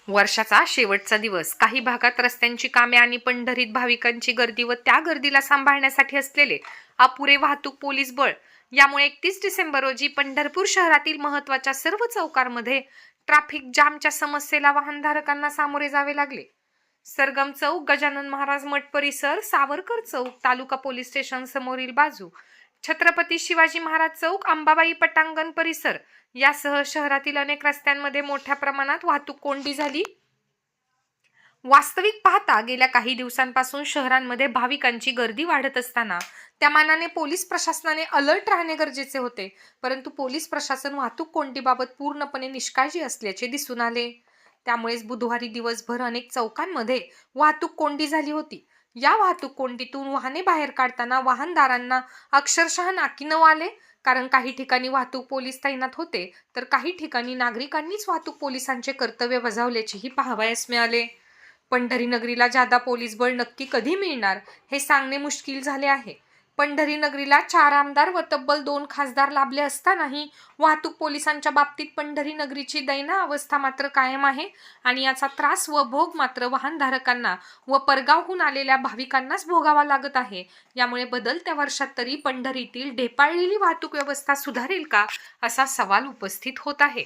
वर्षाचा शेवटचा दिवस, काही भागात रस्त्यांची कामे आणि पंढरीत भाविकांची गर्दी व त्या गर्दीला सांभाळण्यासाठी असलेले अपुरे वाहतूक पोलीस बळ यामुळे 31 डिसेंबर रोजी पंढरपूर शहरातील महत्त्वाच्या सर्व चौकांमध्ये ट्रॅफिक जामच्या समस्येला वाहनधारकांना सामोरे जावे लागले. सरगम चौक, गजानन महाराज मठ परिसर, सावरकर चौक, तालुका पोलीस स्टेशन समोरील बाजू, छत्रपती शिवाजी महाराज चौक, अंबाबाई पटांगण परिसर यासह शहरातील अनेक रस्त्यांमध्ये मोठ्या प्रमाणात वाहतूक कोंडी झाली. वास्तविक पाहता गेल्या काही दिवसांपासून शहरांमध्ये भाविकांची गर्दी वाढत असताना त्या मानाने पोलीस प्रशासनाने अलर्ट राहणे गरजेचे होते. परंतु पोलीस प्रशासन वाहतूक कोंडीबाबत पूर्णपणे निष्काळजी असल्याचे दिसून आले. त्यामुळेच बुधवारी दिवसभर अनेक चौकांमध्ये वाहतूक कोंडी झाली होती. या वाहतूक कोंडीतून वाहने बाहेर काढताना वाहनदारांना अक्षरशः नाकी नऊ आले. कारण काही ठिकाणी वाहतूक पोलीस तैनात होते, तर काही ठिकाणी नागरिकांनीच वाहतूक पोलिसांचे कर्तव्य बजावल्याचेही पाहावयास मिळाले. पंढरी नगरीला जादा पोलीस बळ नक्की कधी मिळणार हे सांगणे मुश्किल झाले आहे. पंढरी नगरीला 4 आमदार व तब्बल 2 खासदार लाभले असतानाही वाहतूक पोलिसांच्या बाबतीत पंढरी नगरीची दयनीय अवस्था मात्र कायम आहे आणि याचा त्रास व भोग मात्र वाहनधारकांना व परगावहून आलेल्या भाविकांनाच भोगावा लागत आहे. यामुळे बदलत्या वर्षात तरी पंढरीतील ढेपाळलेली वाहतूक व्यवस्था सुधारेल का, असा सवाल उपस्थित होत आहे.